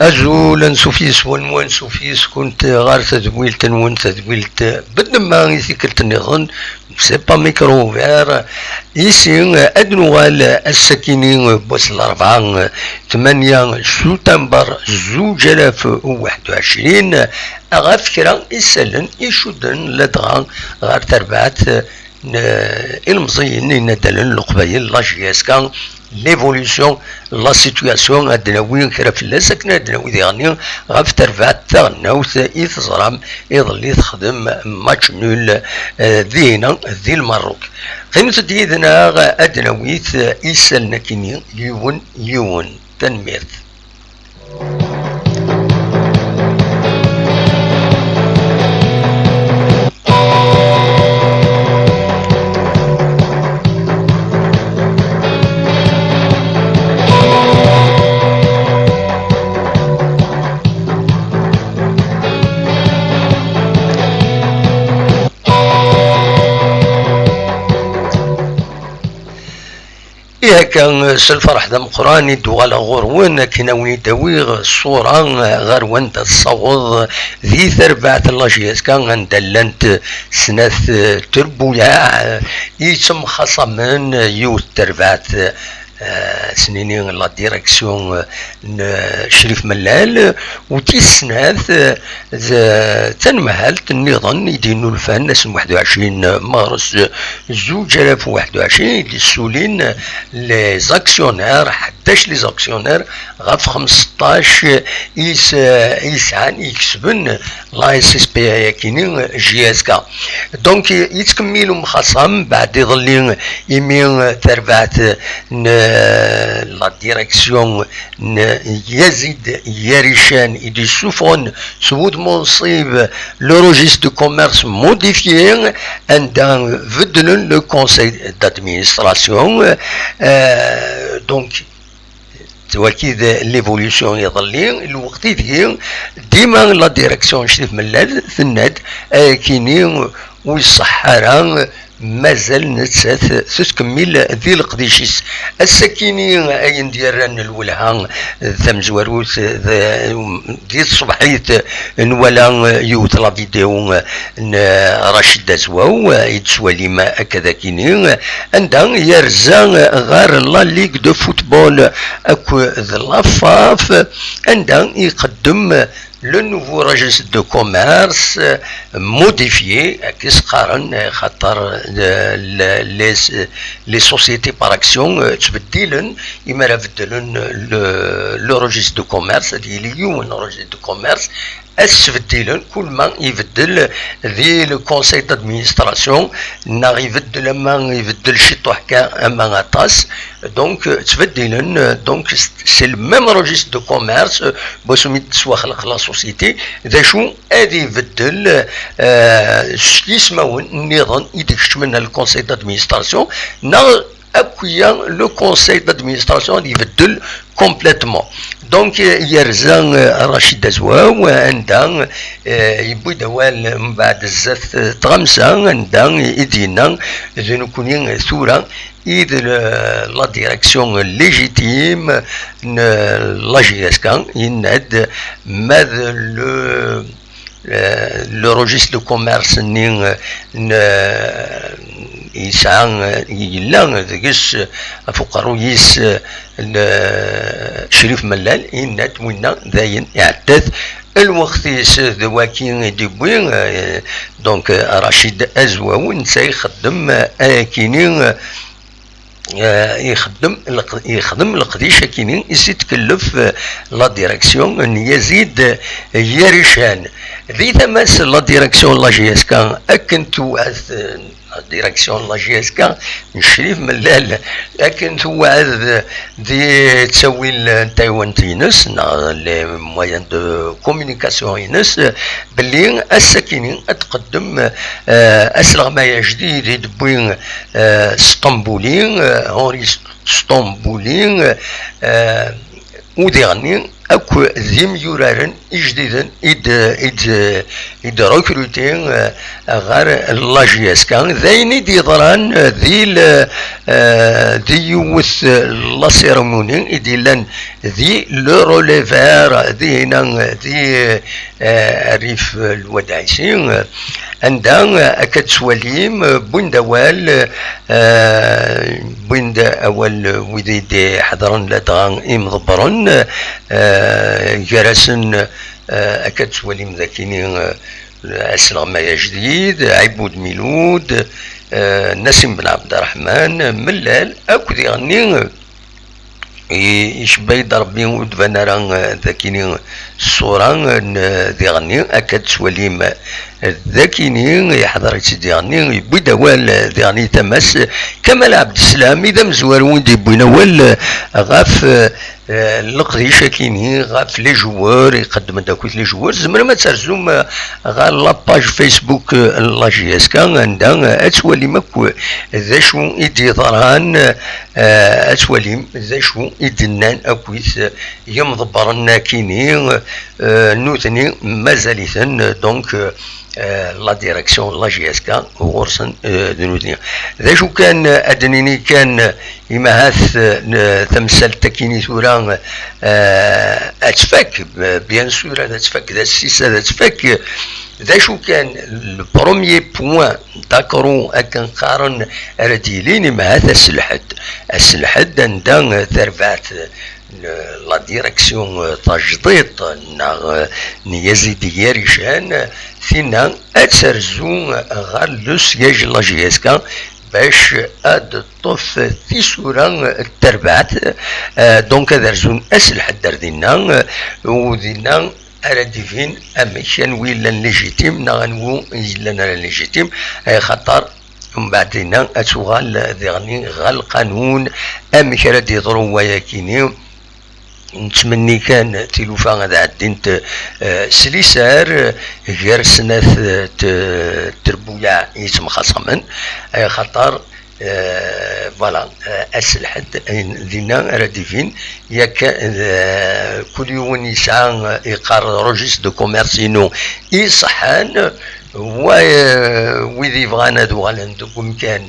أزول سوفيس ونوان سوفيس كنت غار تدويلت نون تدويلت بدل ما يذكرت النظن سي با ميكرو فير يسين أدنوال السكينين بوس الأربعة 8 سبتمبر 2021 أغافكرا يسلن يشدن لدغا غار تربعت المزيين ندلن القبايل لاجياسكا ليفوليسيون لا سيتوياسيون ادناوي كرا فلا ساكنه ادناوي ديغني غاف ترفعت تغناوت يتزرم يظل تخدم ماتش نول ذينا ذي المروك قيمة ديدنا ادناويت يسالنا كيني يون تنميرت. إيه كان سلفرح دم قراني دوال غروان كناوي داويغ الصورة غير وانت الصوض ذي ثربعت اللاجياس كان اندلنت سناث تربويا يتم خصمن يوت تربعت سنينين لا ديريكسيون شريف ملال وتيسناث تنمهلت النظام يدينو الفن اسم 21 مارس 2021 للسولين لي زاكسيونير 11 لي زاكسيونير غاف 15 يسعان يكسبن لا اس اس بي كينين جي اس كا دونك يتكملوا مخصم بعد يظلين يمين تربعت la direction Yazid Yarishan et du Soufon sous Monsib le registre de commerce modifié dans le conseil d'administration donc واكيد ليفوليسيون يظلين الوقت ديما لا ديريكسيون شريف ملال في الناد كينين والصحارى مازال نتسات تكمل ذي القديشيس السكيني اين ديالنا الولها ثم زواروت دي الصبحيت ولا يوت لا فيديو رشيد زواو يتسوالي ما كذا كيني عندها يرزا غير لا ليغ دو فوتبول اكو ذلافاف عندها يقدم le nouveau registre de commerce modifié qui سقارن خاطر les sociétés par action تبدلن يما بدلن le registre de commerce اليوم registre de commerce السبديلن كل ما يبدل ذي لو كونساي دادمينستراسيون نا يبدل ما يبدل شي طحكا اما غطاس دونك تبدلن دونك سي الميم روجيست دو كوميرس باش سوا خلق لا سوسيتي ذا شو ادي يبدل يسمون النظام يدكش من الكونساي دادمينستراسيون نا appuyer le conseil d'administration يبدل complètement دونك يرزان رشيد أزواو عندها يبوي دوال من بعد الزث تغمسة عندها يدينا إذا نكونين ثورة إذا لا ديريكسيون ليجيتيم لا جي اس كان يناد ماذا لو روجيست دو كوميرس يسعى يلا ذكس فقرو يس شريف ملال ينات وينا ذاين يعتذ الوقت ذواكين ديبوين دونك رشيد أزواو نسا يخدم كينين يخدم القديشه كينين يتكلف لا ديريكسيون يزيد ياريشان ذي تماس لا ديريكسيون لا جي اس كان اكن توعث ديريكسيون لا جي اس كان نشريف ملال لكن توعد دي تسوي التايوان تينس لي مويان دو كومونيكاسيون ينس باللي الساكنين تقدم اسلغمايه جديد يدبوين اسطنبولين هوري اسطنبولين وديرني اكو ذيم يورارن جديدا إد ركروتين غير لاجياس كان ذيني دي ضران ذي يوث لا سيرموني إدي لان ذي لو روليفير ذي هنا ذي ريف الوداعسين عندها كتسوليم بوين دوال بوين اول وذي حضرن لدغان مضبرن جرسن كتسوليم ذاكيني اسلام جديد عبود ميلود نسيم بن عبد الرحمن ملال اكو ذي يشبه ربي ودفنا راه ذاكيني الصورة ذي غني أكد سوليم ذاكيني يحضر سيدي غني يبدا وال ذي غني تماس كمال عبد السلام إذا مزوار وندي بوينا وال غاف القضيشة كيني غاف لي جوار يقدم داكوت لي جوار زمرا ما ترزوم غا لاباج فيسبوك لاجياس كان عندها اتوليم اكو ذا شو إدي ضران اتوليم ذا شو إدنان اكويس يمضبرنا كيني نوثني مازاليثن دونك لا ديريكسيون لا جي اس كا غورسن دنوثني ذا شو كان ادنيني كان يمهاث تمثال تكيني ثورا اتفك بيان سور هذا تفك ذا السيس هذا تفك ذا شو كان البروميي بوان داكرو اكن قارن رديلين مع هذا السلحد عندها ثرفات لا ديريكسيون تجديد نيزيدية ريشان فينا اتسرزون غال لو سياج لا جي اس كا باش اد طف في صورة التربات دونك درزون اسلحة دردينا ودينا على ديفين اميشان ويلا ليجيتيم نغنو إلا ليجيتيم خطر من بعدنا اتوغال ذغني غال قانون اميش راه يضرو وياكيني نتمني كان تيلوفا غادا عدينت سليسار غير سناث تربويا يتمخصمن خطر فوالا اسلحد دينا راه ديفين ياك كل يوم يسعى يقار روجيس دو كوميرسينو يصحان ويذي بغانا دوغالا ندوكم كان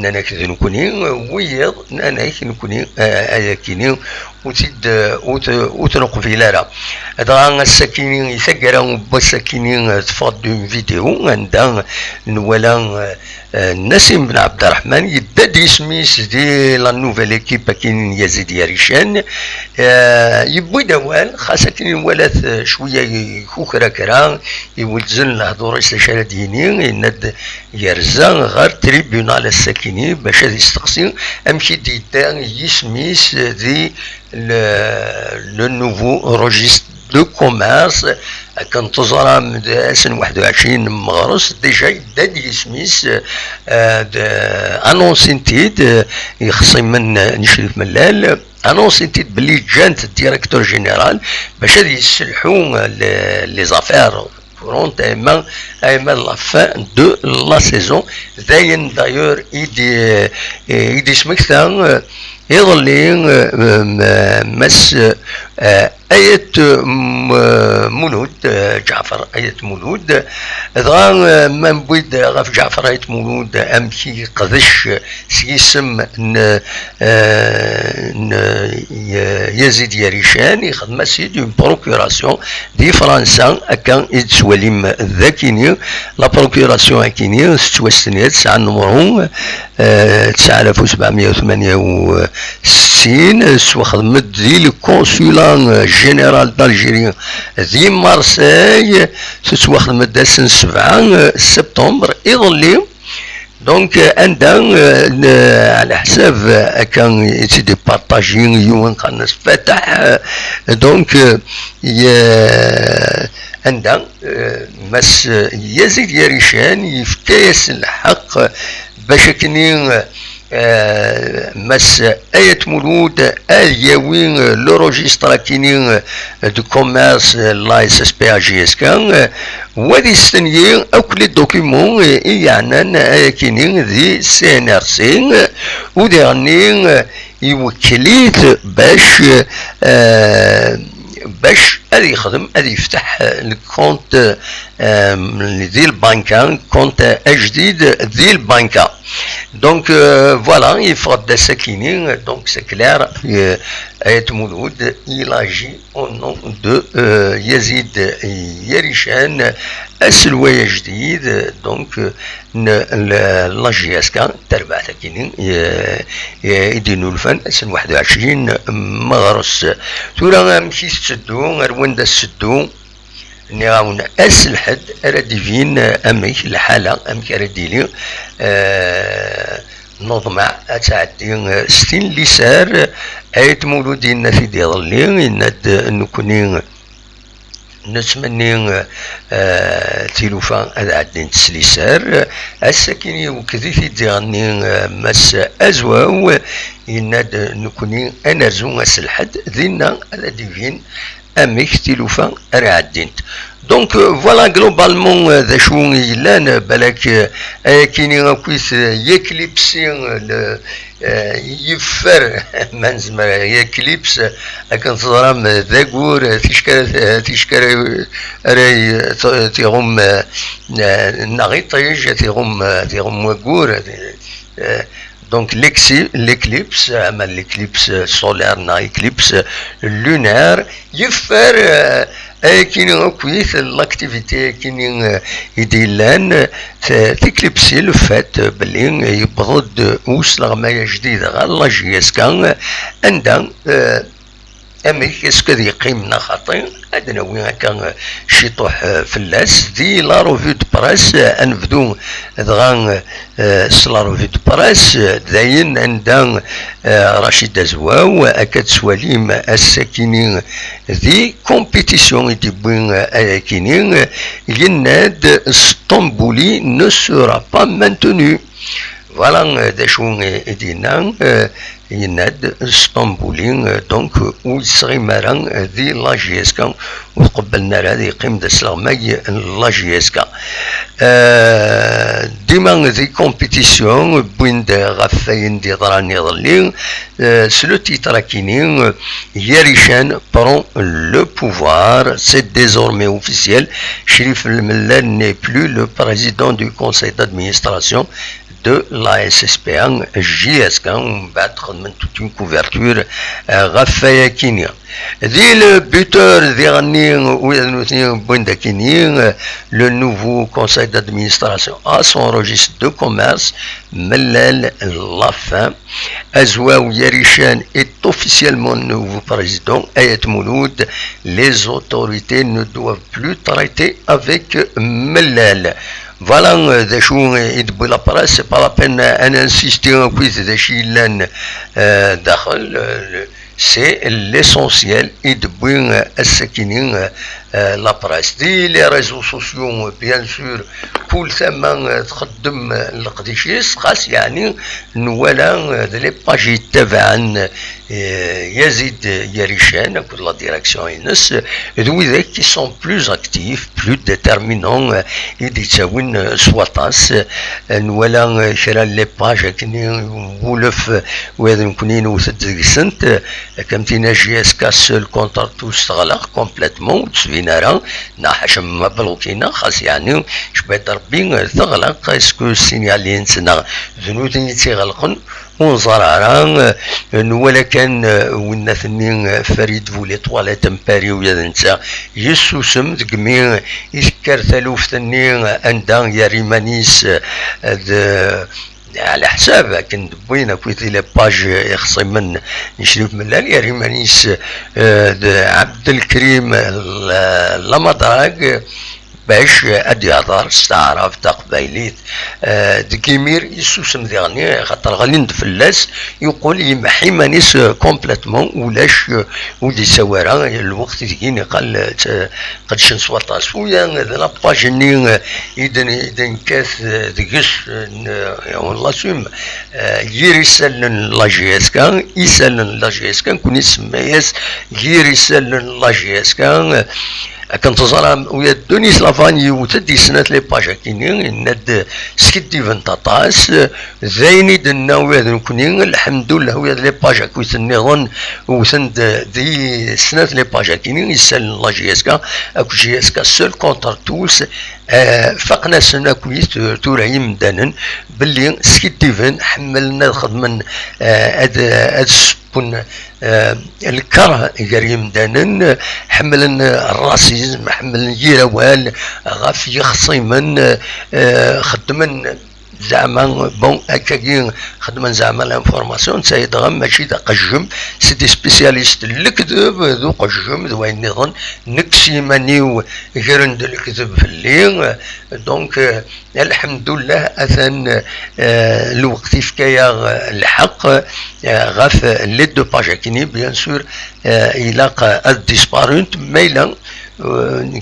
نانا كذا نكوني ويض نانا كنكوني اياكيني وتد وتنقف في لارا هذا السكينين يثقرا بالسكينين تفضل دون فيديو عندها نولا نسيم بن عبد الرحمن يدد اسميس دي لا نوفيل ايكيب كاين يزيد ياريشان يبوي دوال خاصة كاين ولات شويه خوكرا كرا يولزن الهضور استشاره ديني يند يرزا غير تريبيونال السكيني باش يستقسي امشي ديتا يسميس دي le nouveau registre de commerce كان تزرع من سنة 21 مغرس ديجا يبدا يسميس انونسينتيد يخصي من نشرف ملال انونسينتيد بلي جانت الديريكتور جينيرال باش يسلحوا لي زافير كورونت ايما لا فان دو لا سيزون داين دايور يدي سمكتان يظلي مس آية مولود جعفر آية مولود ذا من بيد غف جعفر آية مولود أمشي قذش سيسم يزيد يريشان يخدم سيد اون بروكوراسيون دي فرنسا كان يتسوليم ذاكيني لا بروكوراسيون اكيني ستوستنيات تسعة نمرو 9768 سوا خدمت دي الكونسولا جينيرال دالجيري دي مارسيل سوا خدمت داسن 7 سبتمبر يظلي دونك عندها على حساب كان يتدي بارطاجي يوم قناص فتح دونك عندها مس يزيد يريشان يفتيس الحق باش كني مس آية مولود اليوين لو روجيستر كيني دو كوميرس لا اس اس بي جي اس كان وادي السنيين اكل الدوكيمون يعني كيني دي سي ان ار سي ودي غني يوكليت باش باش هذا يخدم هذا يفتح الكونت ذي البنكة كونت جديد ذي البنكة دونك فوالا يفرض ساكنين دونك سي كلير آية مولود il agit au nom de يزيد يريشان السلوية جديد دونك لا جي اس كا تربع ساكنين يدينو الفن سن 21 مغرس تورا مشي تسدو رواندا تسدو نعاون الحد أرديفين أميك الحالة أميك أرديلي نضمع أتعدي ستين لسار أيت مولودين في ديالي ند نكونين نتمنى تيلوفان أدعدين تسليسار الساكني وكذي في ديالي مس أزواو إند نكونين أنرزو الحد ذينا أرديفين أميك تيلوفان أرعدين دونك فوالا جلوبالمون ذا شو يلان بالك كيني غاكويس يكليبسين يفر منزمر يكليبس لكن تضرم ذاكور تيشكر راي تيغم نغيطيج تيغم وكور دونك l'éclipse اما l'éclipse solaire نا éclipse lunaire يفر كاين كويس لاكتيفيتي كاين يديلان تكليبسي لو فات بلي يبرد وصل غمايه جديده غير لا جي اس كان عندها اميك اسكو يقيمنا خاطي هذا وين كان شي طوح فلاس دي لا روفي دو براس انفدو دغان لا روفي دو براس داين عندها رشيد زواو اكاد سواليم الساكنين ذي كومبيتيسيون دي بوين كينين يناد اسطنبولي نو سورا با مانتونو فوالا دا شو دينا يناد اسطنبولي دونك ويصغي مران ذي لا جي اس كا وقبلنا هذا يقيم دا سلغماي لا جي اس كا ديما ذي كومبيتيسيون بوين دا غفاين دي ضراني ظلين سلو تيترا كينين يريشان برون لو بوفوار سي ديزورمي اوفيسيال شريف الملال ني بلو لو بريزيدون دو كونساي دادمينستراسيون de la SSPN JSK بعد خدمت toute une couverture غفايا كينيا ذي البوتور ذي غني بويندا كينيا le nouveau conseil d'administration à son registre de commerce ملال la fin أزواو يريشان est officiellement nouveau président آية مولود les autorités ne doivent plus traiter avec ملال فوالا ذا شو يدبو لا براس سي با لا بين انا انسيستي كويس ذا شي لان داخل سي ليسونسيال يدبو الساكنين لا براس دي لي ريزو سوسيو بيان سور كل ثمن تخدم القديشيس خاص يعني نوالا لي باجي تبعا يزيد يريشان كل لا ديريكسيون ينس ذوي ذاك كي سون بلوز اكتيف بلو ديتيرمينون يدي تساوين سواطاس نوالا كرا لي باج كني ولف وهذا نكونين وثد سنت كمتينا جي اس كا سول كونتر توس تغلق كومبليتمون تسوينا راه نحشم مبلوكينا خاص يعني شبيت ربي تغلق اسكو السينيالين سنا ذنوتني تيغلقن ونزرع ولا كان ونثني فريد فولي طواليت مباري ويا نتا يسوسم دقمي يذكر ثلوف ثني عندها يا ريمانيس على حساب كن بوينا كويتي لي باج يخصي من نشريف من يا ريمانيس عبد الكريم لمدراق باش ادي هضر استعرف تقبايليت دكيمير يسوسم ذيغني خاطر غادي ندفلاس يقول يمحي مانيس كومبليتمون ولاش ودي سوارا الوقت ديكيني قال قد شنس وطاس ويا لا باج ني اذن كاث دكس والله سوم يرسل لا جي اس كان يسال لا جي اس كان كون يسمى يس يرسل لا جي اس كان كنت زرا ويا دونيس لافاني وتدي سنة لي باجا كيني ند سكيدي فنتاطاس زيني دنا ويا نكوني الحمد لله ويا لي باجا كويس النظن وسند دي سنة لي باجا كيني يسال لا جي اس كا اكو جي اس كا سول كونتر توس فقنا سنة كويس توراي مدانا باللي سكيدي فن حملنا الخدمة اد كون الكره يقريم دانن حملن الراسيزم حملن جيروال غاف يخصيمن خدمن زعما بون هكاكي خدمن زعما لانفورماسيون سيد غام ماشي دا قجم سي دي سبيسياليست الكذب ذو قجم ذو النظام نكسي مانيو غيرند الكذب في الليل دونك الحمد لله اثن الوقت في كيا الحق غاف لي دو باجا كيني بيان سور الى ديسبارونت ميلا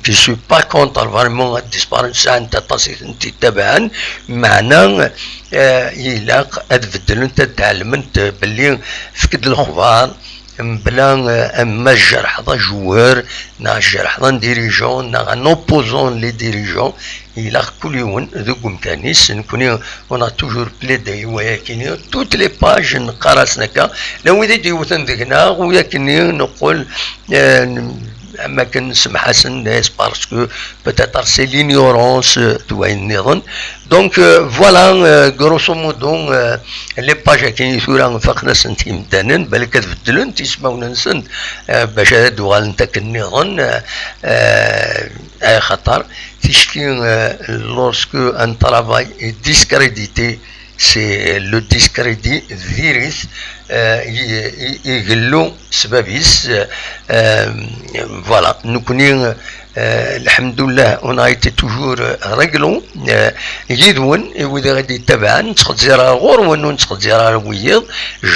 كي سو با كونتر فريمون ديسبارونس انت تصير انت تبعا معنى الى تبدل انت تعلمت باللي فقد الخبار بلا اما الجرح ذا جوار نا الجرح ذا ديريجون نا نوبوزون لي ديريجون الى كل يوم ذوك مكانيس نكوني اون توجور بليدي ولكن توت لي باج نقرا سنكا لو يدي وثن ذكنا ولكن نقول اما كنسمح حسن ناس باسكو بتاتر سي لينيورونس دواء النظام دونك فوالا غروسو مودو لي باج كاين ثورا فقنا سنتيم دانن بالك تبدلون تسمعون نسن باش دوال نتاك النظام اي خطر تشكي لورسكو ان ترافاي ديسكريديتي سي لو ديسكريدي فيروس يقلو سبابيس فوالا نكوني الحمد لله اون ايتي توجور رجلو يدون واذا غادي يتبعا نتخد زيرا غور ونو نتخد زيرا ويض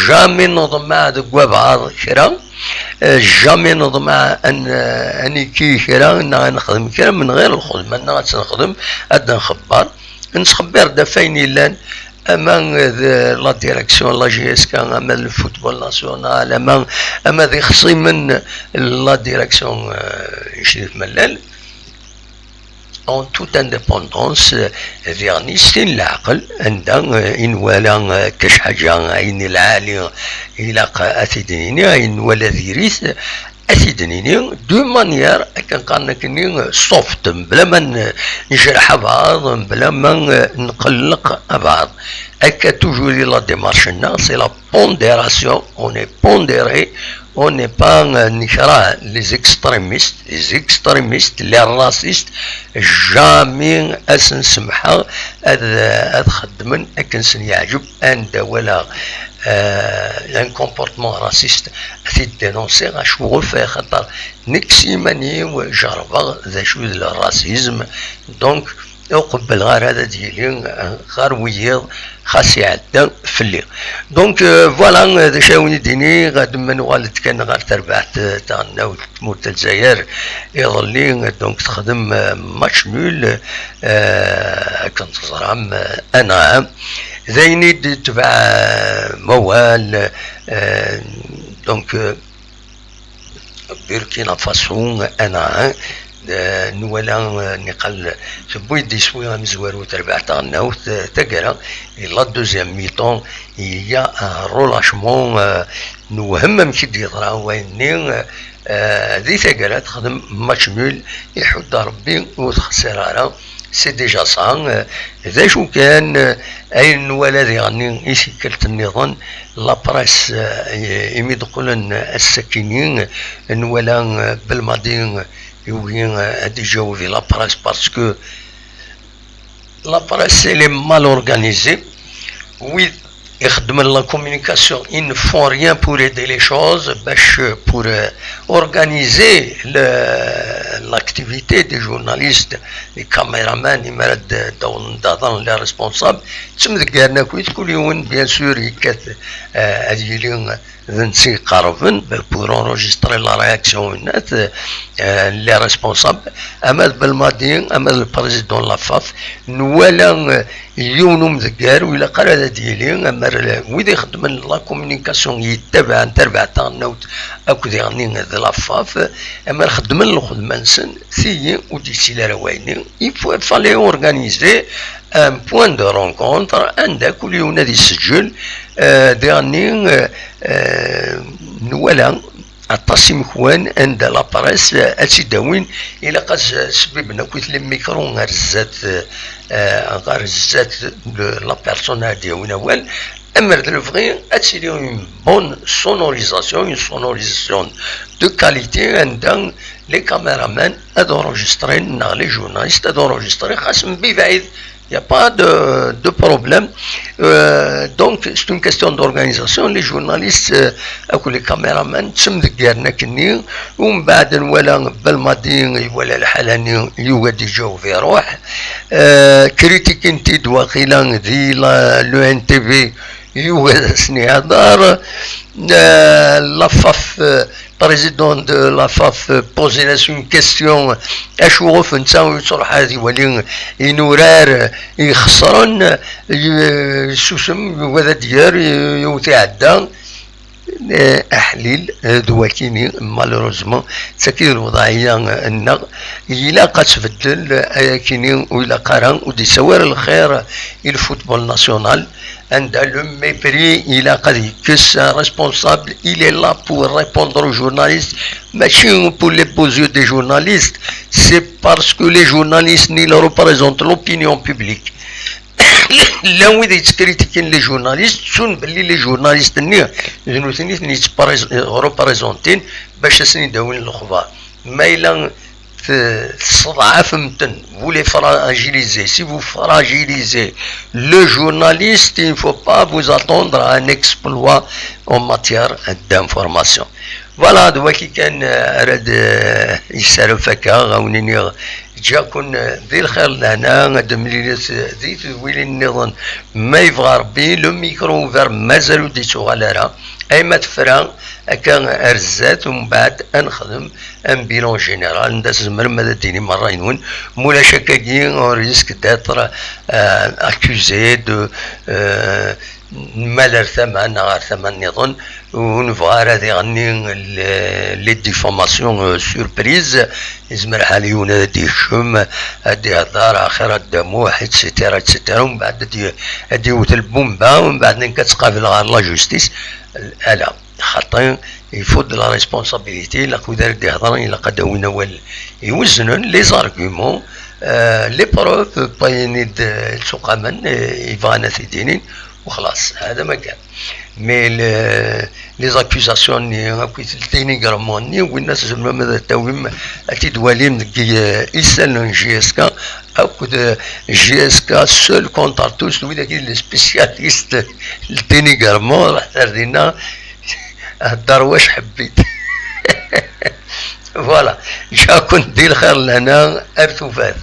جامي نوض مع دكوا بعض كرا جامي نوض مع اني كي كرا نخدم كرا من غير الخدمه نخدم ادنا نخبر نخبر دفايني لان اما لا ديريكسيون لا جي اس كان اما الفوتبول ناسيونال اما ذي خصي من لا ديريكسيون شريف ملال اون توت انديبوندونس فيرنيستين العقل عندها ان ولا كاش حاجه عين العالي الى اثيديني ان ولا ذيريث أثيدنيني دو مانيير كان كني سوفت بلا ما نجرح بعض بلا ما نقلق بعض هكا توجوري لا ديمارشنا سي لا بونديراسيون اون بونديري اون ني با نكره لي زيكستريميست لي راسيست جامي اسنسمحها هذا خدمن اكنسن يعجب عند ولا un comportement raciste في dénoncer غاشو غفا خاطر نكسي ماني وجربا ذا شو الراسيزم دونك وقبل غير هذا ديالي غير ويض خاص يعدى في الليل دونك فوالا ذا شاوني ديني غاد من والد كان غير تربعت تاعنا تموت الجزائر يظلي دونك تخدم ماتش نول كنت زرام انا ذيني تبع موال دونك بوركينا فاسو انا نولا نقل سبوي دي شويه مزوار وتربع تاعنا تقرا لا دوزيام ميطون هي رولاشمون نوهم كي يطرا ويني ذي تقرا تخدم ماتش نول يحد ربي وتخسر سي ديجا صان ذا شو كان اين ولا يعني يشكلت النظام لا بريس يمي تقول السكينين ولا بالماضي يوين هادي جاوبي لا بريس باسكو لا بريس elle est mal organisée oui يخدم la communication ils ne font rien pour aider les choses باش pour organiser l'activité des journalistes les caméramans يمرد دون les responsables تسمى ذكرنا كويس كل يوم بيان سور يكات هذه نسي قربن pour enregistrer la réaction الناس les responsables اما بالماضي اما البريزيدون لافاف نولا يونم ذكر ولا قرا ديالي امر ويدي يخدم لا كومونيكاسيون يتبع نتبع تاعنا اكو يعني هذا لافاف اما خدم الخدمه نسن سي وديتي لا روايني il fallait organiser un point de rencontre عندك كل يوم نادي يسجل ديعني ولا التصميم خوان عند لاباريس اتشي داوين الى قد سببنا كويت لي ميكرو غرزات غرزات لا بيرسون هادي وين اول اما دو فغي اتشي اون بون سونوريزاسيون اون سونوريزاسيون دو كاليتي عند لي كاميرامان ادو انجسترين لي جورناليست ادو انجسترين خاصهم ببعيد. Il n'y a pas de problème. Donc, c'est une question d'organisation. Les journalistes, les caméramans, تم ذكرنا كني ومن بعد ولا قبل ما دين ولا الحلاني يودي جو في روح كريتيك انت دواخلا ذي لو ان تي في يوجد سني هدار لافاف président de la FAF posait une question أشوف نساوي صراحة هذه ولين ينورار يخسرن سوسم وذا ديار يوتعدى أحليل دواكيني مالوروزمون تسكير الوضعية أن إلا قد تبدل كيني وإلا قران ودي سوار الخير الفوتبول ناسيونال عند le mépris il a dit que c'est responsable il est là pour répondre aux journalistes mais pour les beaux yeux des journalistes c'est parce que les journalistes ni le représentent l'opinion publique là où ils critiquent les journalistes sont les journalistes ni représentent باش سني داوين الخبار ما إلا vous les fragilisez. Si vous fragilisez le journaliste, il ne faut pas vous attendre à un exploit en matière d'information. Voilà, de qui كان أراد يسأل فكا أو نير جاكن ذي الخير لهنا دمليلس ذي تذويل النظام ما يبغى ربي لو ميكرو فير مازالو ديتو غالارا أي ما تفران كان أرزات ومن بعد أنخدم ان بيلون جينيرال نداس زمر ماذا ديني مرة ينون مولا شكاكي اون ريسك داتر اكوزي دو مالر ثمان نهار ثمان نظن ونفغار هذي غني لي ديفاماسيون سوربريز يزمر حاليون هادي الشم هادي هدار اخر الدموح اتسيتيرا اتسيتيرا ومن بعد هادي يوت البومبا ومن بعد كتقابل غير لا جوستيس الا خاطر il faut de la responsabilité la كودار دي هضران الى قداونا وال يوزنون لي زارغومون لي بروف بايني السقامان يبغانا ثيدينين وخلاص هذا ما كان مي لي زاكوزاسيون ني التينيغرامون ني والناس زعما ماذا تاويم تيدواليم يسالون جي اس كا اكو جي اس كا سول كونتر توس وي داك لي سبيسياليست التينيغرامون راح تردينا هدار واش حبيت فوالا جاكم دير خير لنا ارث وفات